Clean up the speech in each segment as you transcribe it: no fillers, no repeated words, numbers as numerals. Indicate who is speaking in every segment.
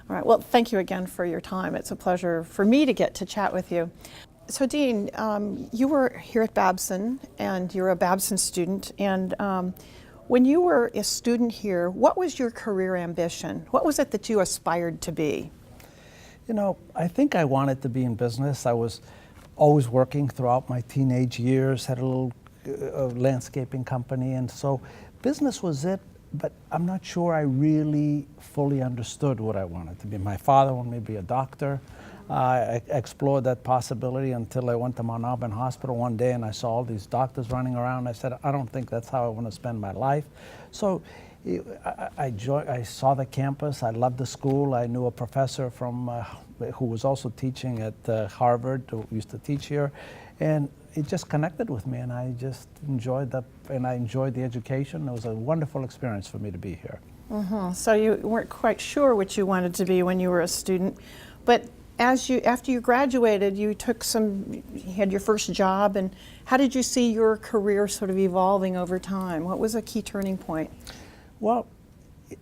Speaker 1: All right, well, thank you again for your time. It's a pleasure for me to get to chat with you. So Dean, you were here at Babson, and you're a Babson student, and when you were a student here, what was your career ambition? What was it that you aspired to be?
Speaker 2: You know, I think I wanted to be in business. I was always working throughout my teenage years, had a little landscaping company, and so business was it, but I'm not sure I really fully understood what I wanted to be. My father wanted me to be a doctor. I explored that possibility until I went to Mount Auburn Hospital one day and I saw all these doctors running around. I said, I don't think that's how I want to spend my life. So I saw the campus. I loved the school. I knew a professor from who was also teaching at Harvard, who used to teach here, and it just connected with me, and I just enjoyed the education. It was a wonderful experience for me to be here.
Speaker 1: Mm-hmm. So you weren't quite sure what you wanted to be when you were a student, but after you graduated, you had your first job, and how did you see your career sort of evolving over time? What was a key turning point?
Speaker 2: Well,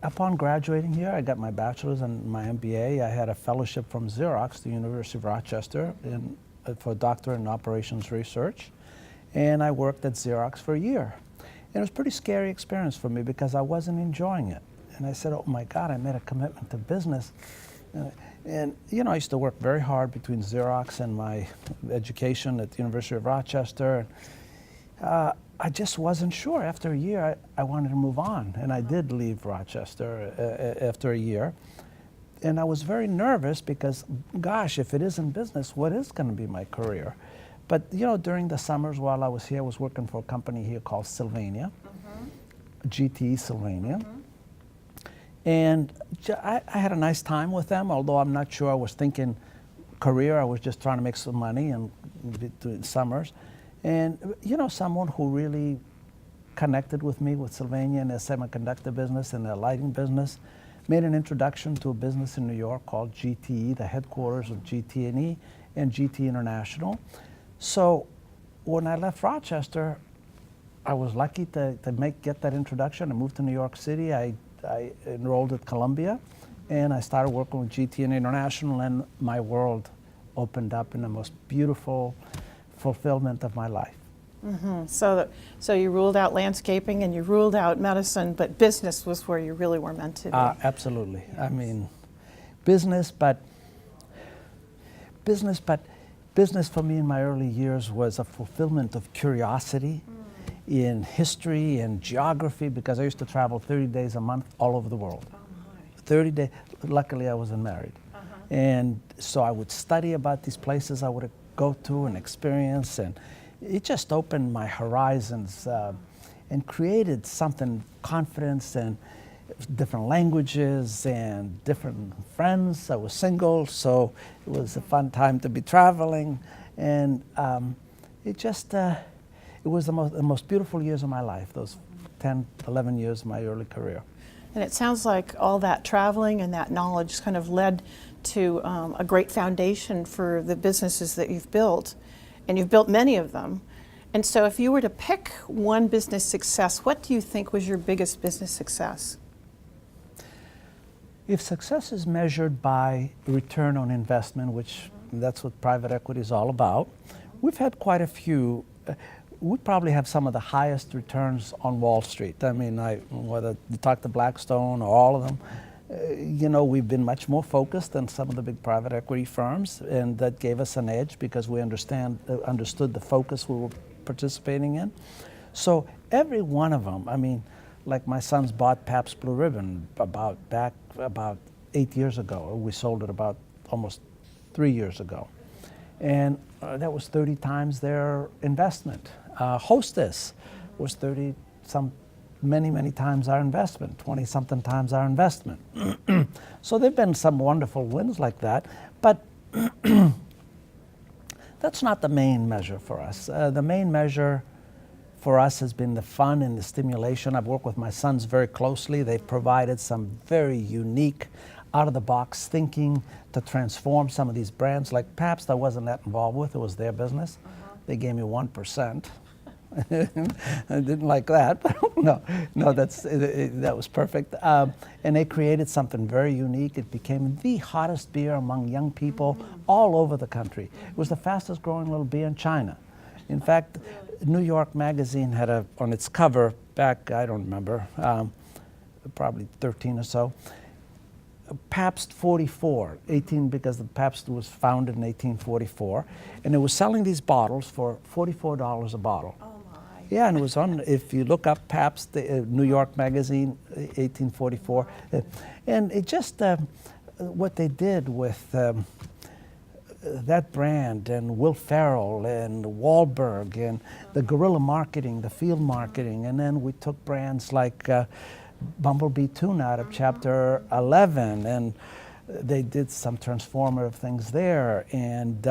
Speaker 2: upon graduating here, I got my bachelor's and my MBA. I had a fellowship from Xerox, the University of Rochester, for a doctorate in operations research, and I worked at Xerox for a year. And it was a pretty scary experience for me because I wasn't enjoying it. And I said, oh my God, I made a commitment to business. And you know, I used to work very hard between Xerox and my education at the University of Rochester. I just wasn't sure. After a year, I wanted to move on, and I did leave Rochester after a year. And I was very nervous because, gosh, if it isn't business, what is going to be my career? But you know, during the summers while I was here, I was working for a company here called Sylvania, GTE Sylvania. And I had a nice time with them, although I'm not sure I was thinking career. I was just trying to make some money and doing summers. And you know, someone who really connected with me with Sylvania in their semiconductor business and their lighting business made an introduction to a business in New York called GTE, the headquarters of GT&E and GT International. So when I left Rochester, I was lucky to get that introduction. I moved to New York City. I enrolled at Columbia, and I started working with GT and International, and my world opened up in the most beautiful fulfillment of my life.
Speaker 1: Mm-hmm. So you ruled out landscaping and you ruled out medicine, but business was where you really were meant to be.
Speaker 2: Absolutely. Yes. I mean, business for me in my early years was a fulfillment of curiosity in history and geography, because I used to travel 30 days a month all over the world. Oh my. 30 days. Luckily, I wasn't married. And so I would study about these places I would go to and experience, and it just opened my horizons and created something, confidence and different languages and different friends. I was single, so it was a fun time to be traveling, and it was the most beautiful years of my life, those 10, 11 years of my early career.
Speaker 1: And it sounds like all that traveling and that knowledge kind of led to a great foundation for the businesses that you've built, and you've built many of them. And so if you were to pick one business success, what do you think was your biggest business success?
Speaker 2: If success is measured by return on investment, which that's what private equity is all about, we've had quite a few. We probably have some of the highest returns on Wall Street. I mean, whether you talk to Blackstone or all of them, you know, we've been much more focused than some of the big private equity firms, and that gave us an edge because we understood the focus we were participating in. So every one of them, I mean, like my sons bought Pabst Blue Ribbon about 8 years ago. We sold it about almost 3 years ago. And that was 30 times their investment. Hostess was many times our investment, 20-something times our investment. So there've been some wonderful wins like that, but that's not the main measure for us. The main measure for us has been the fun and the stimulation. I've worked with my sons very closely. They've provided some very unique, out-of-the-box thinking to transform some of these brands. Like Pabst, I wasn't that involved with. It was their business. They gave me 1%. I didn't like that, but no, that was perfect. And they created something very unique. It became the hottest beer among young people all over the country. It was the fastest growing little beer in China. In fact, New York Magazine had on its cover back, I don't remember, probably 13 or so, Pabst 44, 18 because the Pabst was founded in 1844, and it was selling these bottles for $44 a bottle.
Speaker 1: Oh my.
Speaker 2: Yeah, and it was on, if you look up Pabst, New York Magazine, 1844, and it just, what they did with that brand and Will Ferrell and Wahlberg and the guerrilla marketing, the field marketing, and then we took brands like Bumblebee Tuna out of chapter 11, and they did some transformative things there, and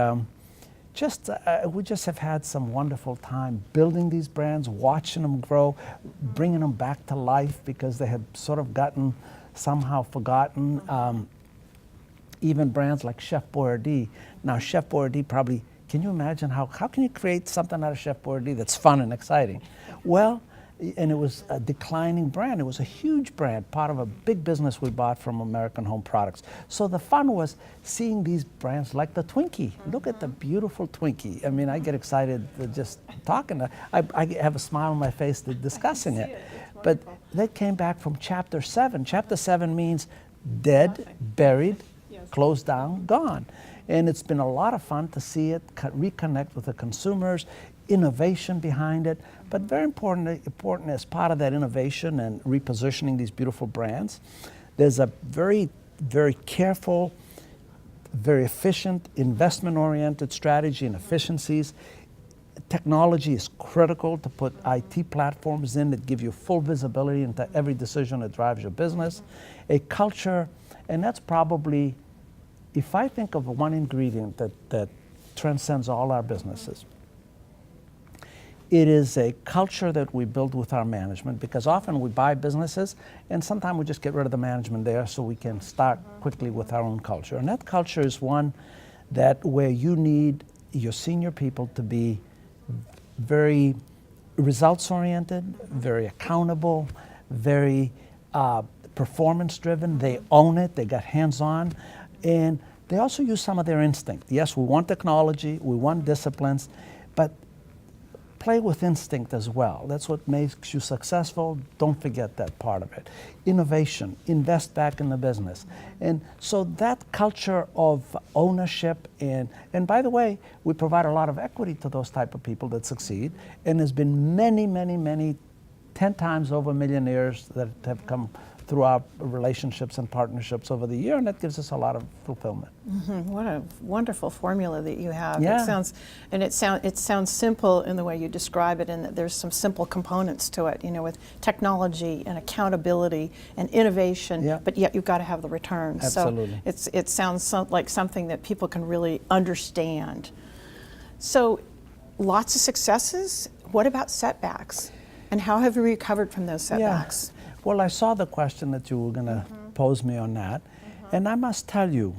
Speaker 2: we just have had some wonderful time building these brands, watching them grow, bringing them back to life because they had sort of gotten somehow forgotten. Even brands like Chef Boyardee. Now Chef Boyardee probably, can you imagine how can you create something out of Chef Boyardee that's fun and exciting? Well, and it was a declining brand. It was a huge brand, part of a big business we bought from American Home Products. So the fun was seeing these brands like the Twinkie. Look at the beautiful Twinkie. I mean, I get excited just talking. I have a smile on my face discussing it. But they came back from chapter 7. Chapter 7 means dead, buried, closed down, gone. And it's been a lot of fun to see it reconnect with the consumers, innovation behind it, but very important as part of that innovation and repositioning these beautiful brands. There's a very, very careful, very efficient, investment-oriented strategy and efficiencies. Technology is critical to put IT platforms in that give you full visibility into every decision that drives your business. A culture, and that's probably, if I think of one ingredient that transcends all our businesses, it is a culture that we build with our management, because often we buy businesses and sometimes we just get rid of the management there so we can start quickly with our own culture. And that culture is one that where you need your senior people to be very results-oriented, very accountable, very performance-driven. They own it, they got hands-on, and they also use some of their instinct. Yes, we want technology, we want disciplines, but play with instinct as well. That's what makes you successful. Don't forget that part of it. Innovation, invest back in the business. And so that culture of ownership, and by the way, we provide a lot of equity to those type of people that succeed. And there's been many, 10 times over millionaires that have come through our relationships and partnerships over the year, and that gives us a lot of fulfillment.
Speaker 1: Mm-hmm. What a wonderful formula that you have.
Speaker 2: Yeah.
Speaker 1: It sounds simple in the way you describe it, and that there's some simple components to it, with technology and accountability and innovation,
Speaker 2: yeah.
Speaker 1: But yet you've got to have the returns.
Speaker 2: Absolutely.
Speaker 1: So it sounds like something that people can really understand. So lots of successes. What about setbacks? And how have you recovered from those setbacks?
Speaker 2: Yeah. Well, I saw the question that you were going to pose me on that, and I must tell you,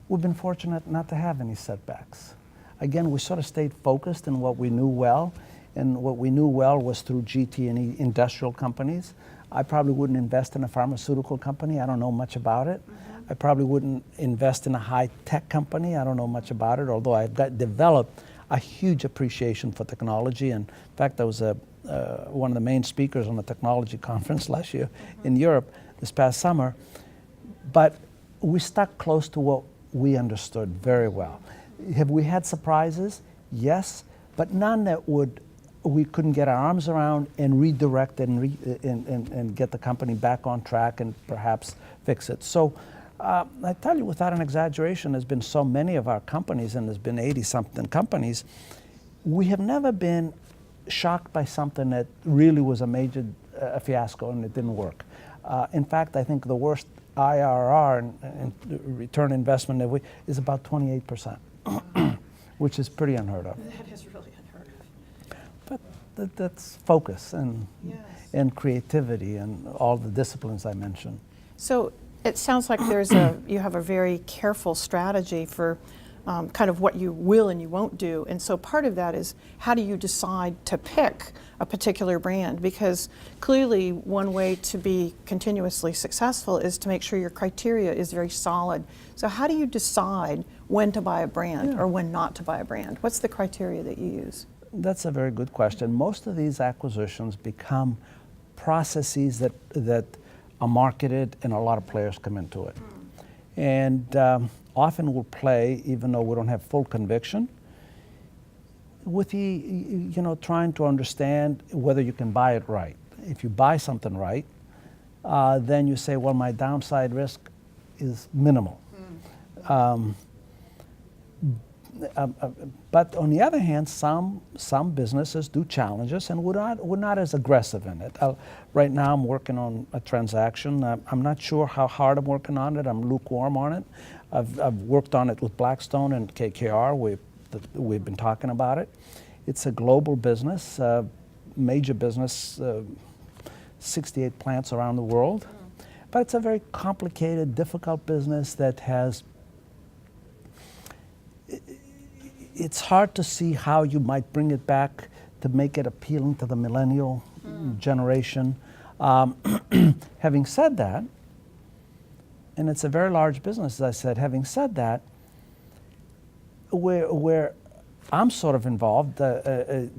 Speaker 2: we've been fortunate not to have any setbacks. Again, we sort of stayed focused in what we knew well, and what we knew well was through GT&E industrial companies. I probably wouldn't invest in a pharmaceutical company. I don't know much about it. I probably wouldn't invest in a high-tech company. I don't know much about it, although I've developed a huge appreciation for technology. And in fact, I was one of the main speakers on the technology conference last year in Europe this past summer. But we stuck close to what we understood very well. Have we had surprises? Yes, but none that we couldn't get our arms around and redirect and get the company back on track and perhaps fix it. So I tell you, without an exaggeration, there's been so many of our companies, and there's been 80-something companies, we have never been shocked by something that really was a major fiasco and it didn't work. In fact, I think the worst IRR and return investment is about 28%, which is pretty unheard of.
Speaker 1: That is really unheard of.
Speaker 2: But that's focus and creativity and all the disciplines I mentioned.
Speaker 1: So it sounds like you have a very careful strategy for kind of what you will and you won't do. And so part of that is, how do you decide to pick a particular brand? Because clearly one way to be continuously successful is to make sure your criteria is very solid. So how do you decide when to buy a brand or when not to buy a brand? What's the criteria that you use?
Speaker 2: That's a very good question. Most of these acquisitions become processes that are marketed, and a lot of players come into it. And often we'll play, even though we don't have full conviction, with trying to understand whether you can buy it right. If you buy something right, then you say, well, my downside risk is minimal. But on the other hand, some businesses do challenge us, and we're not as aggressive in it. Right now, I'm working on a transaction. I'm not sure how hard I'm working on it. I'm lukewarm on it. I've worked on it with Blackstone and KKR. We've been talking about it. It's a global business, major business, 68 plants around the world. But it's a very complicated, difficult business that has. It's hard to see how you might bring it back to make it appealing to the millennial generation. Having said that, and it's a very large business, as I said, having said that, where I'm sort of involved to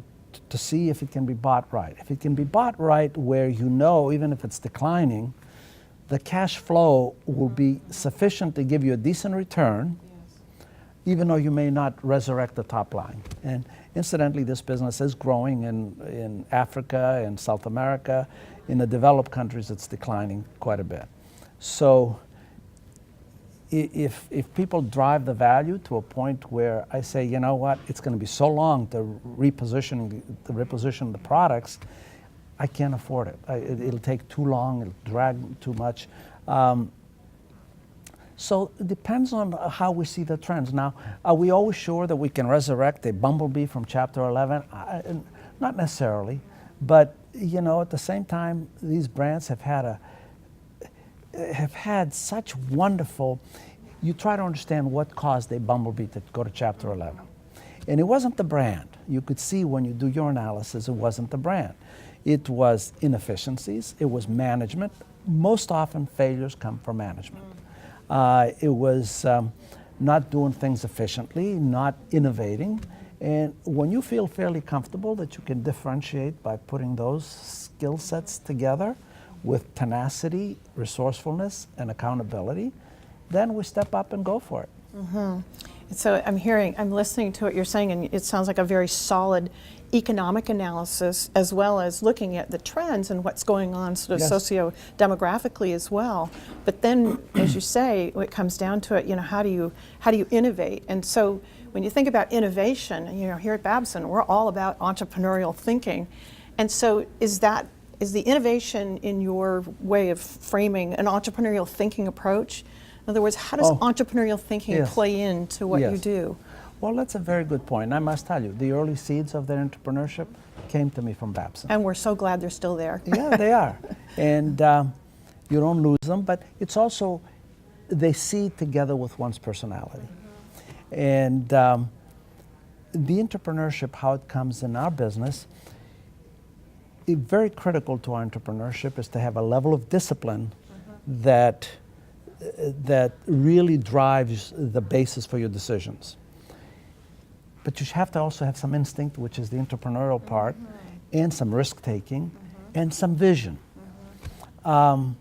Speaker 2: see if it can be bought right. If it can be bought right where even if it's declining, the cash flow will be sufficient to give you a decent return, even though you may not resurrect the top line. And incidentally, this business is growing in Africa and South America. In the developed countries, it's declining quite a bit. So if people drive the value to a point where I say, you know what, it's going to be so long to reposition the products, I can't afford it. It'll take too long, it'll drag too much. So it depends on how we see the trends. Now, are we always sure that we can resurrect a bumblebee from Chapter 11? Not necessarily, but at the same time, these brands have had such wonderful. You try to understand what caused a bumblebee to go to Chapter 11, and it wasn't the brand. You could see when you do your analysis, it wasn't the brand. It was inefficiencies. It was management. Most often, failures come from management. It was not doing things efficiently, not innovating. And when you feel fairly comfortable that you can differentiate by putting those skill sets together with tenacity, resourcefulness, and accountability, then we step up and go for it.
Speaker 1: Mm-hmm. So I'm listening to what you're saying, and it sounds like a very solid economic analysis, as well as looking at the trends and what's going on sort of socio-demographically as well. But then, as you say, when it comes down to it, how do you innovate? And so when you think about innovation, here at Babson, we're all about entrepreneurial thinking. And so is the innovation in your way of framing an entrepreneurial thinking approach? In other words, how does entrepreneurial thinking play into what you do?
Speaker 2: Well, that's a very good point. I must tell you, the early seeds of their entrepreneurship came to me from Babson.
Speaker 1: And we're so glad they're still there.
Speaker 2: Yeah, they are. And you don't lose them, but it's also, they seed together with one's personality. And the entrepreneurship, how it comes in our business, very critical to our entrepreneurship is to have a level of discipline that really drives the basis for your decisions. But you have to also have some instinct, which is the entrepreneurial part, and some risk-taking, and some vision. And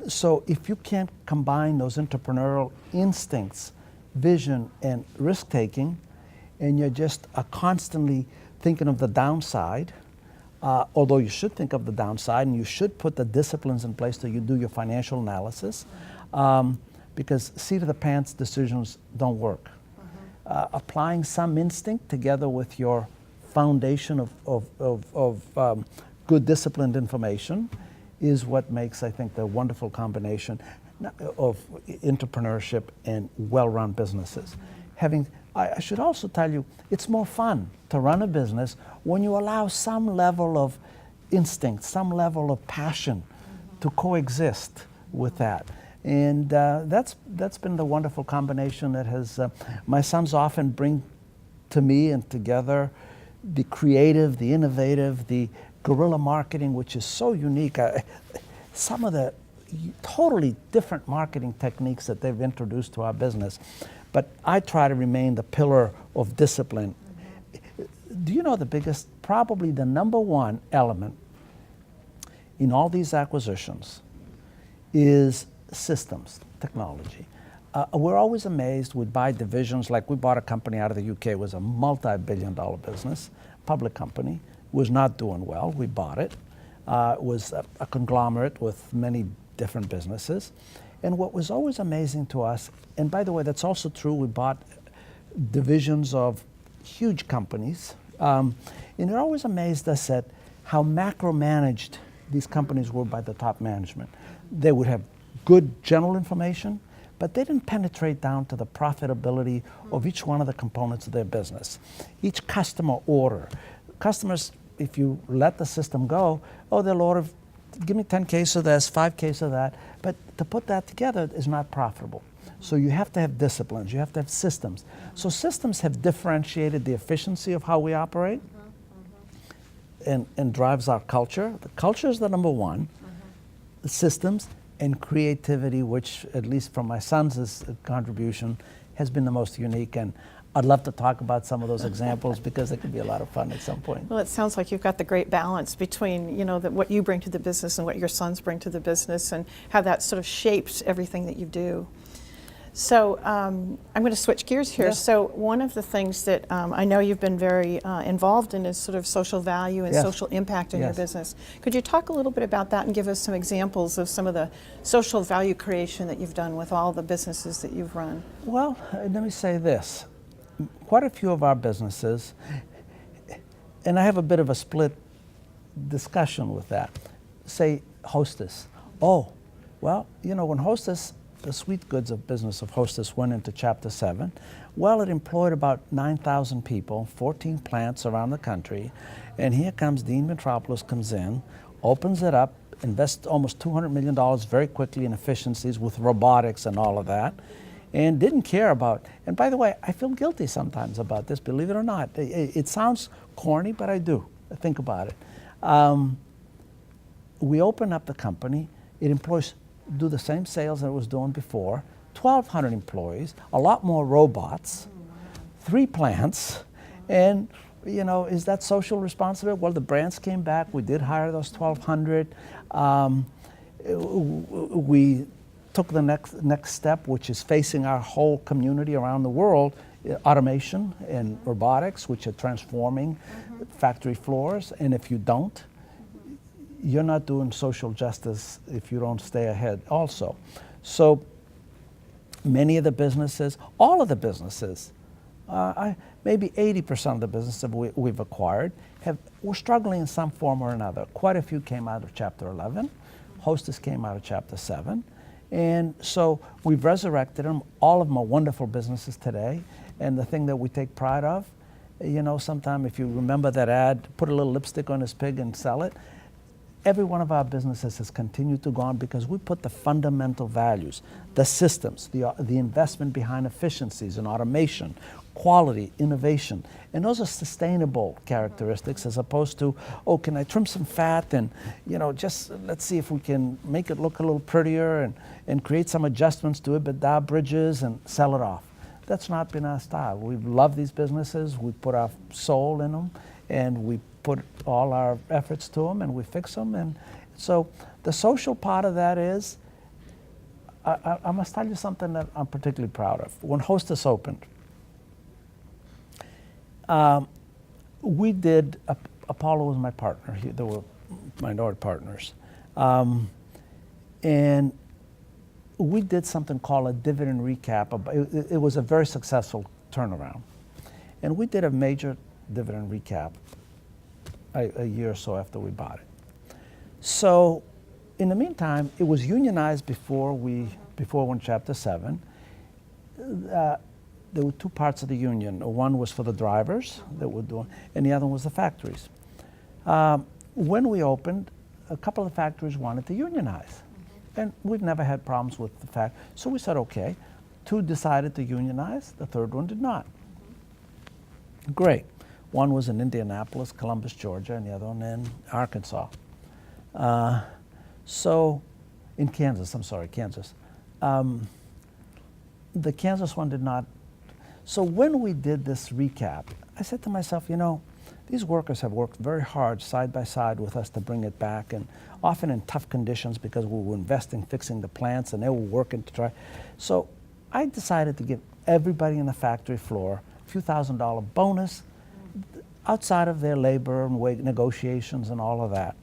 Speaker 2: so if you can't combine those entrepreneurial instincts, vision, and risk-taking, and you're just constantly thinking of the downside, although you should think of the downside, and you should put the disciplines in place so you do your financial analysis, because seat-of-the-pants decisions don't work. Applying some instinct together with your foundation of good disciplined information is what makes, I think, the wonderful combination of entrepreneurship and well-run businesses. I should also tell you, it's more fun to run a business when you allow some level of instinct, some level of passion to coexist with that. And that's been the wonderful combination that has, my sons often bring to me and together the creative, the innovative, the guerrilla marketing, which is so unique. Some of the totally different marketing techniques that they've introduced to our business. But I try to remain the pillar of discipline. Do you know the biggest, probably the number one element in all these acquisitions is systems, technology. We're always amazed. We buy divisions, like we bought a company out of the UK. It was a multi-billion-dollar business, public company, was not doing well. We bought it. It was a conglomerate with many different businesses. And what was always amazing to us, and by the way, that's also true, we bought divisions of huge companies, and it always amazed us at how macro-managed these companies were by the top management. They would have good general information, but they didn't penetrate down to the profitability of each one of the components of their business. Each customer order. Customers, if you let the system go, they'll order, give me 10 cases of this, 5 cases of that, but to put that together is not profitable. So you have to have disciplines, you have to have systems. So systems have differentiated the efficiency of how we operate and drives our culture. The culture is the number one. The systems and creativity, which at least from my son's contribution, has been the most unique. And I'd love to talk about some of those examples because it could be a lot of fun at some point.
Speaker 1: Well, it sounds like you've got the great balance between, what you bring to the business and what your sons bring to the business, and how that sort of shapes everything that you do. So I'm going to switch gears here.
Speaker 2: Yes.
Speaker 1: So one of the things that I know you've been very involved in is sort of social value and
Speaker 2: Yes.
Speaker 1: social impact in
Speaker 2: Yes.
Speaker 1: your business. Could you talk a little bit about that and give us some examples of some of the social value creation that you've done with all the businesses that you've run?
Speaker 2: Well, let me say this. Quite a few of our businesses, and I have a bit of a split discussion with that, say Hostess. Oh, well, when Hostess, the sweet goods of business of Hostess went into Chapter 7, well, it employed about 9,000 people, 14 plants around the country, and here comes C.Dean Metropoulos, comes in, opens it up, invests almost $200 million very quickly in efficiencies with robotics and all of that, and didn't care about, and by the way, I feel guilty sometimes about this, believe it or not. It sounds corny, but I do. Think about it. We open up the company, it employs, do the same sales that it was doing before, 1,200 employees, a lot more robots, 3 plants, and is that social responsibility? Well, the brands came back, we did hire those 1,200. We took the next step, which is facing our whole community around the world, automation and robotics, which are transforming factory floors, and if you don't, you're not doing social justice if you don't stay ahead also. So many of the businesses, all of the businesses, maybe 80% of the businesses we've acquired, we're struggling in some form or another. Quite a few came out of Chapter 11. Hostess came out of Chapter 7. And so we've resurrected them. All of them are wonderful businesses today. And the thing that we take pride of, sometime if you remember that ad, put a little lipstick on his pig and sell it. Every one of our businesses has continued to go on because we put the fundamental values, the systems, the investment behind efficiencies and automation, quality, innovation. And those are sustainable characteristics as opposed to, can I trim some fat and, just let's see if we can make it look a little prettier and create some adjustments to it, EBITDA bridges and sell it off. That's not been our style. We love these businesses. We put our soul in them and we put all our efforts to them and we fix them. And so the social part of that is, I must tell you something that I'm particularly proud of. When Hostess opened, we did, Apollo was my partner. There were minority partners. And we did something called a dividend recap. It was a very successful turnaround. And we did a major dividend recap a year or so after we bought it. So in the meantime, it was unionized before we went Chapter 7. There were 2 parts of the union. One was for the drivers that were doing, and the other one was the factories. When we opened, a couple of factories wanted to unionize. And we've never had problems with the fact. So we said, okay. 2 decided to unionize, the 3rd one did not. Great. One was in Indianapolis, Columbus, Georgia, and the other one in Arkansas. In Kansas, I'm sorry, Kansas. The Kansas one did not. So when we did this recap, I said to myself, these workers have worked very hard side by side with us to bring it back, and often in tough conditions because we were investing, fixing the plants, and they were working to try. So I decided to give everybody in the factory floor a few $1,000 bonus outside of their labor and wage negotiations and all of that.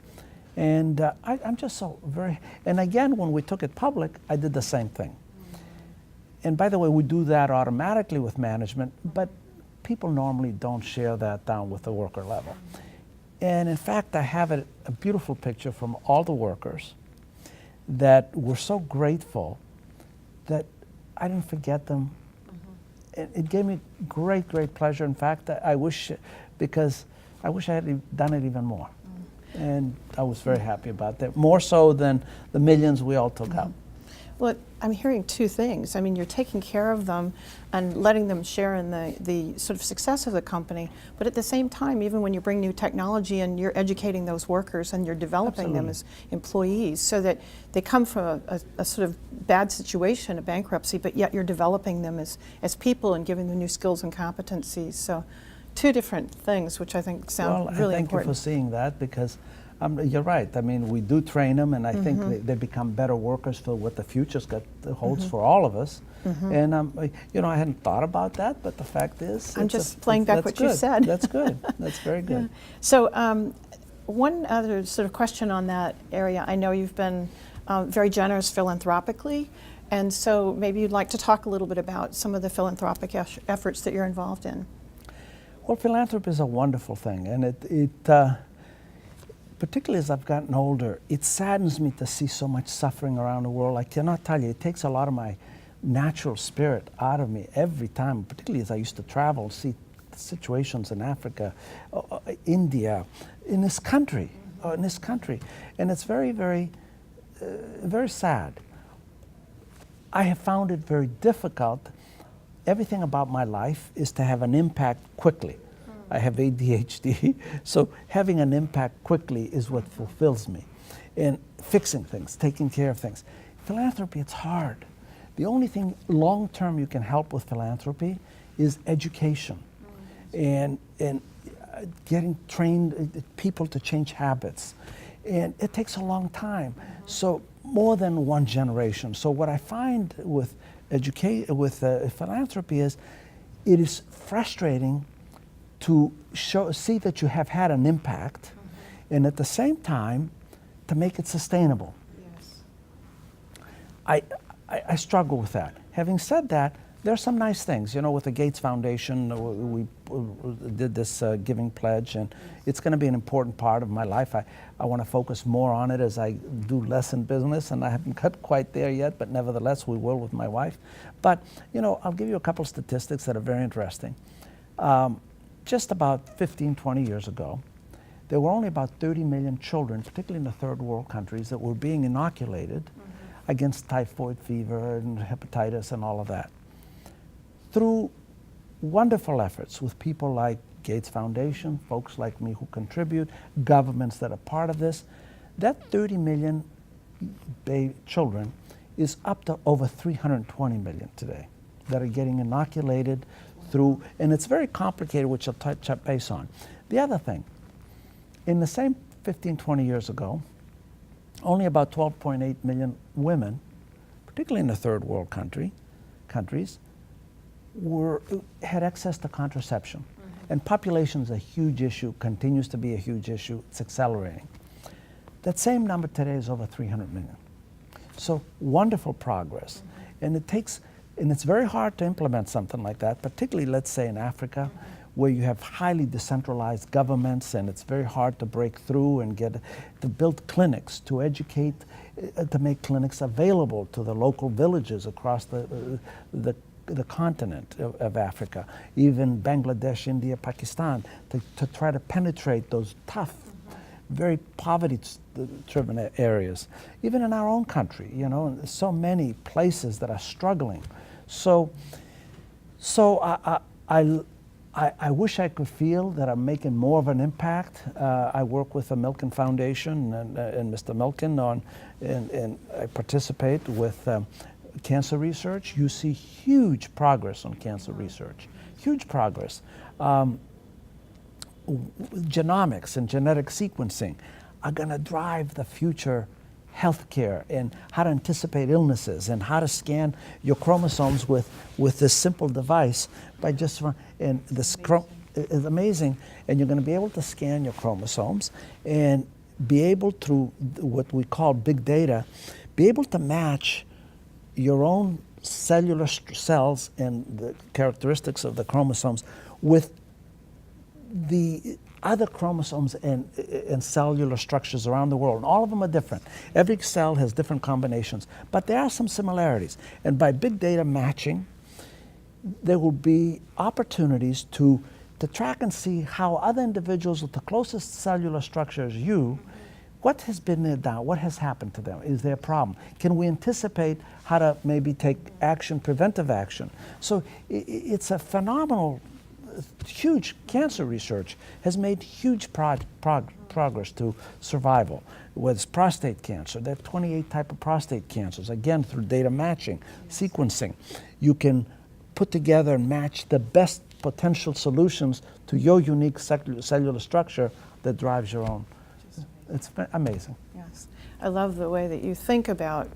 Speaker 2: And I'm just so very, and again, when we took it public, I did the same thing. And by the way, we do that automatically with management, but people normally don't share that down with the worker level. And in fact, I have a beautiful picture from all the workers that were so grateful that I didn't forget them. It gave me great, great pleasure. In fact, I wish I had done it even more. And I was very happy about that, more so than the millions we all took out.
Speaker 1: Well, I'm hearing 2 things. I mean, you're taking care of them and letting them share in the sort of success of the company, but at the same time, even when you bring new technology and you're educating those workers and you're developing them as employees so that they come from a sort of bad situation, a bankruptcy, but yet you're developing them as people and giving them new skills and competencies. So 2 different things, which I think sound really
Speaker 2: thank
Speaker 1: important.
Speaker 2: You for seeing that, because you're right. I mean, we do train them, and I think they become better workers for what the future holds for all of us. And I hadn't thought about that, but the fact is,
Speaker 1: I'm just playing back what you said.
Speaker 2: That's good. That's very good.
Speaker 1: Yeah. So one other sort of question on that area. I know you've been very generous philanthropically, and so maybe you'd like to talk a little bit about some of the philanthropic efforts that you're involved in.
Speaker 2: Well, philanthropy is a wonderful thing, and it particularly as I've gotten older, it saddens me to see so much suffering around the world. I cannot tell you, it takes a lot of my natural spirit out of me every time, particularly as I used to travel and see situations in Africa, India, in this country, and it's very, very, very sad. I have found it very difficult. Everything about my life is to have an impact quickly. I have ADHD, so having an impact quickly is what fulfills me. And fixing things, taking care of things. Philanthropy, it's hard. The only thing long-term you can help with philanthropy is education and getting trained people to change habits. And it takes a long time. So more than one generation. So what I find with philanthropy is it is frustrating to see that you have had an impact, and at the same time, to make it sustainable. Yes. I struggle with that. Having said that, there are some nice things. With the Gates Foundation, we did this giving pledge, and it's going to be an important part of my life. I want to focus more on it as I do less in business, and I haven't got quite there yet, but nevertheless, we will with my wife. But, I'll give you a couple statistics that are very interesting. Just about 15, 20 years ago, there were only about 30 million children, particularly in the third world countries, that were being inoculated against typhoid fever and hepatitis and all of that. Through wonderful efforts with people like Gates Foundation, folks like me who contribute, governments that are part of this, that 30 million children is up to over 320 million today that are getting inoculated through, and it's very complicated, which I'll touch base on. The other thing, in the same 15, 20 years ago, only about 12.8 million women, particularly in the third world countries, had access to contraception. And population is a huge issue, continues to be a huge issue, it's accelerating. That same number today is over 300 million. So wonderful progress. And it's very hard to implement something like that, particularly, let's say, in Africa, where you have highly decentralized governments, and it's very hard to break through and to build clinics, to educate, to make clinics available to the local villages across the continent of Africa, even Bangladesh, India, Pakistan, to try to penetrate those tough very poverty-driven areas. Even in our own country, you know, so many places that are struggling. So I wish I could feel that I'm making more of an impact. I work with the Milken Foundation and Mr. Milken and I participate with cancer research. You see huge progress on cancer research, huge progress. Genomics and genetic sequencing are going to drive the future healthcare and how to anticipate illnesses and how to scan your chromosomes with this simple device by just and this is amazing. And you're going to be able to scan your chromosomes and be able, through what we call big data, be able to match your own cellular cells and the characteristics of the chromosomes with the other chromosomes and cellular structures around the world. And all of them are different. Every cell has different combinations, but there are some similarities. And by big data matching, there will be opportunities to track and see how other individuals with the closest cellular structure as you, what has been their down, what has happened to them, is there a problem? Can we anticipate how to maybe take action, preventive action? So it's a phenomenal, huge cancer research has made huge progress to survival. Whether it's prostate cancer, there are 28 types of prostate cancers. Again, through data matching, sequencing, you can put together and match the best potential solutions to your unique cellular structure that drives your own. It's amazing.
Speaker 1: Yes. I love the way that you think about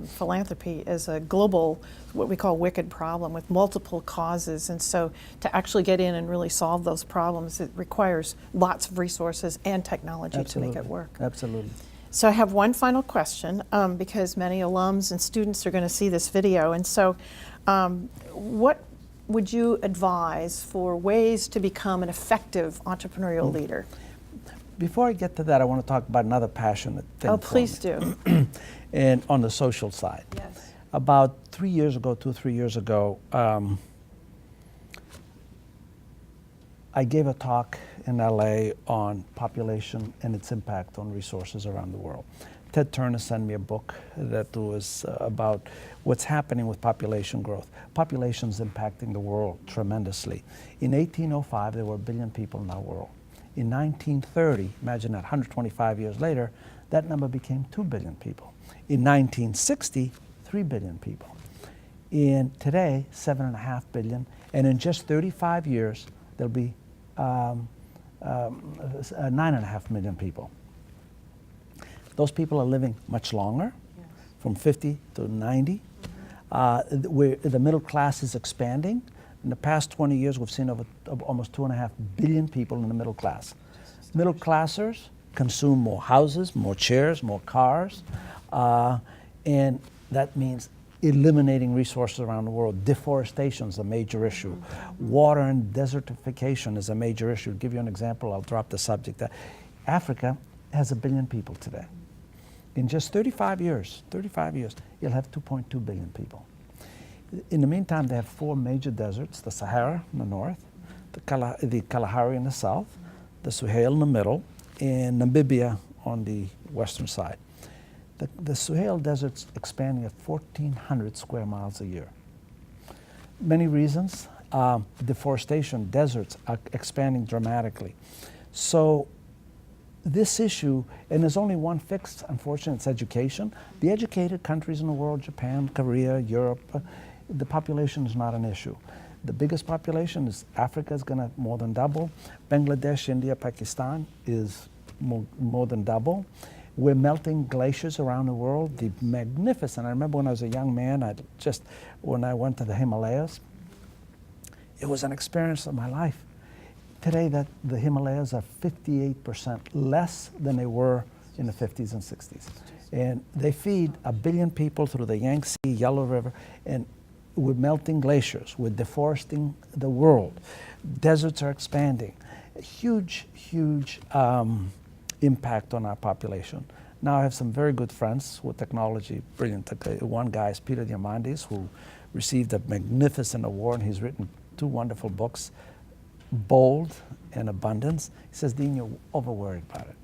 Speaker 1: philanthropy as a global, what we call wicked problem with multiple causes. And so to actually get in and really solve those problems, it requires lots of resources and technology to make it work.
Speaker 2: Absolutely.
Speaker 1: So I have one final question because many alums and students are going to see this video. And so what would you advise for ways to become an effective entrepreneurial leader?
Speaker 2: Before I get to that, I want to talk about another passionate thing.
Speaker 1: Oh, please do.
Speaker 2: And on the social side.
Speaker 1: Yes.
Speaker 2: About 3 years ago, 2-3 years ago, I gave a talk in LA on population and its impact on resources around the world. Ted Turner sent me a book that was about what's happening with population growth. Population's impacting the world tremendously. In 1805, there were 1 billion people in our world. In 1930, imagine that, 125 years later, that number became 2 billion people. In 1960, 3 billion people. In today, 7.5 billion. And in just 35 years, there'll be 9.5 million people. Those people are living much longer, from 50 to 90. The middle class is expanding. In the past 20 years, we've seen over almost 2.5 billion people in the middle class. Middle classers consume more houses, more chairs, more cars, and that means eliminating resources around the world. Deforestation is a major issue. Water and desertification is a major issue. To give you an example, I'll drop the subject. Africa has 1 billion people today. In just 35 years, you'll have 2.2 billion people. In the meantime, they have 4 major deserts: the Sahara in the north, the Kalahari in the south, the Sahel in the middle, and Namibia on the western side. The Sahel desert's expanding at 1,400 square miles a year. Many reasons. Deforestation, deserts are expanding dramatically. So this issue, and there's only one fix, unfortunately, it's education. The educated countries in the world, Japan, Korea, Europe, the population is not an issue. The biggest population is Africa is going to more than double. Bangladesh, India, Pakistan is more than double. We're melting glaciers around the world. The magnificent, I remember when I was a young man, when I went to the Himalayas, it was an experience of my life. Today, the Himalayas are 58% less than they were in the 50s and 60s. And they feed 1 billion people through the Yangtze, Yellow River, and we're melting glaciers. We're deforesting the world. Deserts are expanding. A huge, huge impact on our population. Now I have some very good friends with technology, brilliant. One guy is Peter Diamandis, who received a magnificent award, and he's written 2 wonderful books, Bold and Abundance. He says, Dean, you're over-worried about it.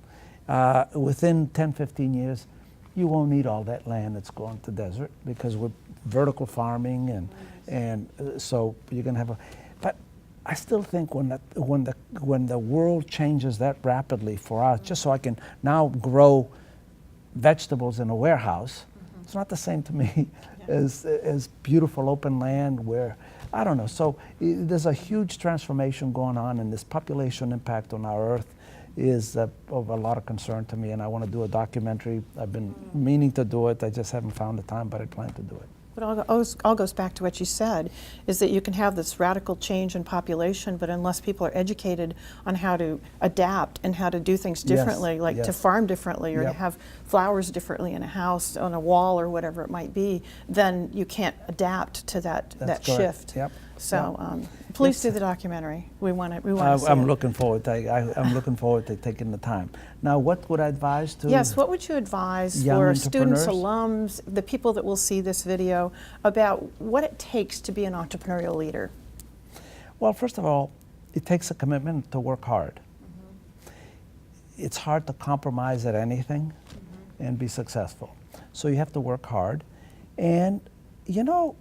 Speaker 2: Within 10, 15 years, you won't need all that land that's going to desert because we're vertical farming, and so you're going to have a. But I still think when the world changes that rapidly for us, just so I can now grow vegetables in a warehouse, it's not the same to me as beautiful open land where, I don't know. So there's a huge transformation going on, and this population impact on our earth is of a lot of concern to me, and I want to do a documentary. I've been meaning to do it. I just haven't found the time, but I plan to do it.
Speaker 1: But all goes back to what you said, is that you can have this radical change in population, but unless people are educated on how to adapt and how to do things differently, like to farm differently or to have flowers differently in a house, on a wall, or whatever it might be, then you can't adapt to that shift.
Speaker 2: Yep.
Speaker 1: So please do the documentary. We want to see
Speaker 2: I'm
Speaker 1: it.
Speaker 2: looking forward to I'm looking forward to taking the time. Now, what would I advise to?
Speaker 1: Yes, what would you advise
Speaker 2: young
Speaker 1: for students,
Speaker 2: entrepreneurs?
Speaker 1: alums, the people that will see this video, about what it takes to be an entrepreneurial leader?
Speaker 2: Well, first of all, it takes a commitment to work hard. It's hard to compromise at anything and be successful. So you have to work hard. And, you know,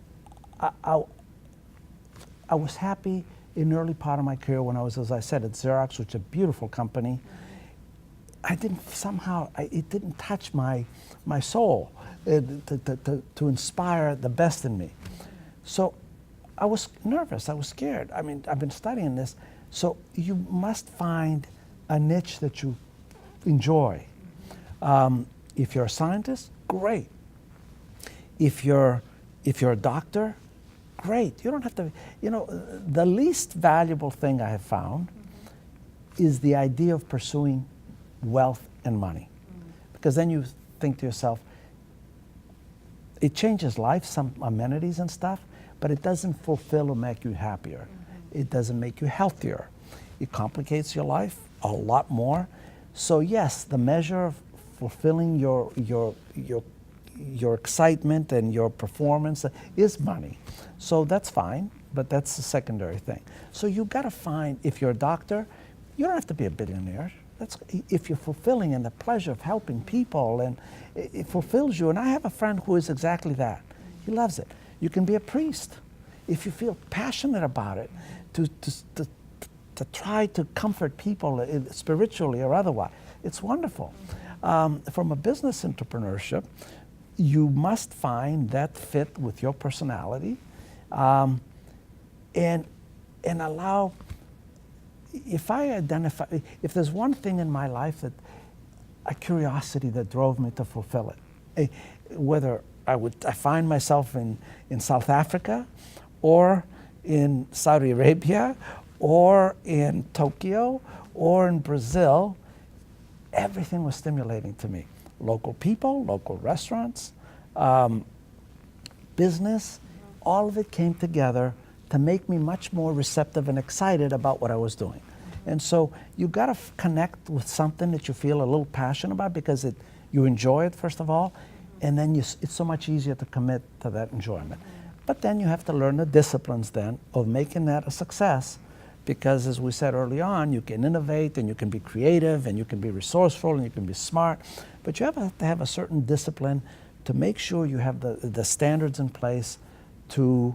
Speaker 2: I was happy in the early part of my career when I was, as I said, at Xerox, which is a beautiful company. I didn't it didn't touch my soul to inspire the best in me. So I was nervous, I was scared. I mean, I've been studying this. So you must find a niche that you enjoy. If you're a scientist, great. If you're a doctor, great. You don't have to, you know, the least valuable thing I have found is the idea of pursuing wealth and money. Because then you think to yourself, it changes life, some amenities and stuff, but it doesn't fulfill or make you happier. It doesn't make you healthier. It complicates your life a lot more. So yes, the measure of fulfilling your excitement and your performance is money. So that's fine, but that's the secondary thing. So you got to find, if you're a doctor, you don't have to be a billionaire. If you're fulfilling and the pleasure of helping people, and it fulfills you. And I have a friend who is exactly that. He loves it. You can be a priest if you feel passionate about it, to try to comfort people spiritually or otherwise. It's wonderful. From a business entrepreneurship, you must find that fit with your personality, and allow. If there's one thing in my life that a curiosity that drove me to fulfill it, whether I find myself in South Africa, or in Saudi Arabia, or in Tokyo, or in Brazil, everything was stimulating to me. Local people, local restaurants, business, all of it came together to make me much more receptive and excited about what I was doing. And so you got to connect with something that you feel a little passionate about, because you enjoy it, first of all, and then it's so much easier to commit to that enjoyment. But then you have to learn the disciplines then of making that a success, because as we said early on, you can innovate and you can be creative and you can be resourceful and you can be smart, but you have to have a certain discipline to make sure you have the standards in place to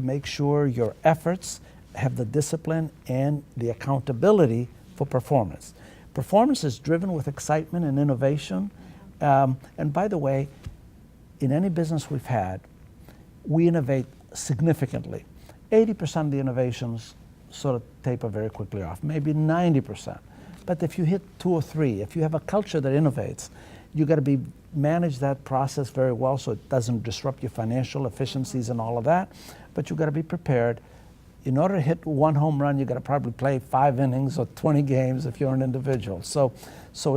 Speaker 2: make sure your efforts have the discipline and the accountability for performance. Performance is driven with excitement and innovation. And by the way, in any business we've had, we innovate significantly. 80% of the innovations sort of taper very quickly off, maybe 90%. But if you hit 2 or 3, if you have a culture that innovates, you got to manage that process very well so it doesn't disrupt your financial efficiencies and all of that. But you got to be prepared. In order to hit one home run, you got to probably play 5 innings or 20 games if you're an individual. So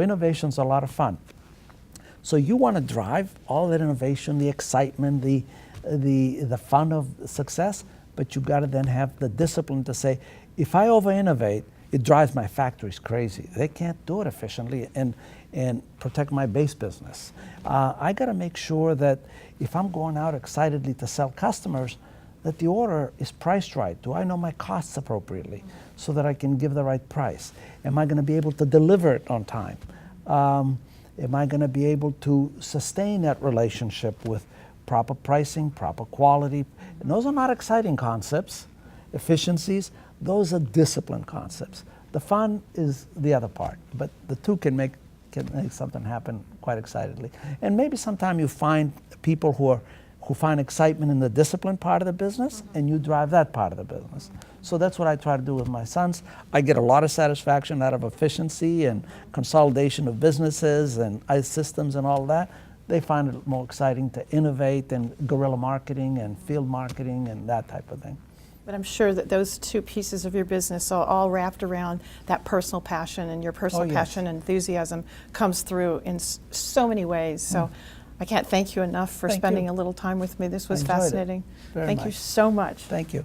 Speaker 2: innovation's a lot of fun. So you want to drive all that innovation, the excitement, the fun of success, but you got to then have the discipline to say, if I over-innovate, it drives my factories crazy. They can't do it efficiently and protect my base business. I got to make sure that if I'm going out excitedly to sell customers, that the order is priced right. Do I know my costs appropriately so that I can give the right price? Am I going to be able to deliver it on time? Am I going to be able to sustain that relationship with proper pricing, proper quality? And those are not exciting concepts. Efficiencies, those are discipline concepts. The fun is the other part, but the two can make something happen quite excitedly. And maybe sometime you find people who find excitement in the discipline part of the business, and you drive that part of the business. So that's what I try to do with my sons. I get a lot of satisfaction out of efficiency and consolidation of businesses and systems and all that. They find it more exciting to innovate and guerrilla marketing and field marketing and that type of thing.
Speaker 1: But I'm sure that those two pieces of your business are all wrapped around that personal passion, and your personal passion and enthusiasm comes through in so many ways. So I can't thank you enough for spending a little time with me. This was fascinating.
Speaker 2: Thank
Speaker 1: you so much.
Speaker 2: Thank you.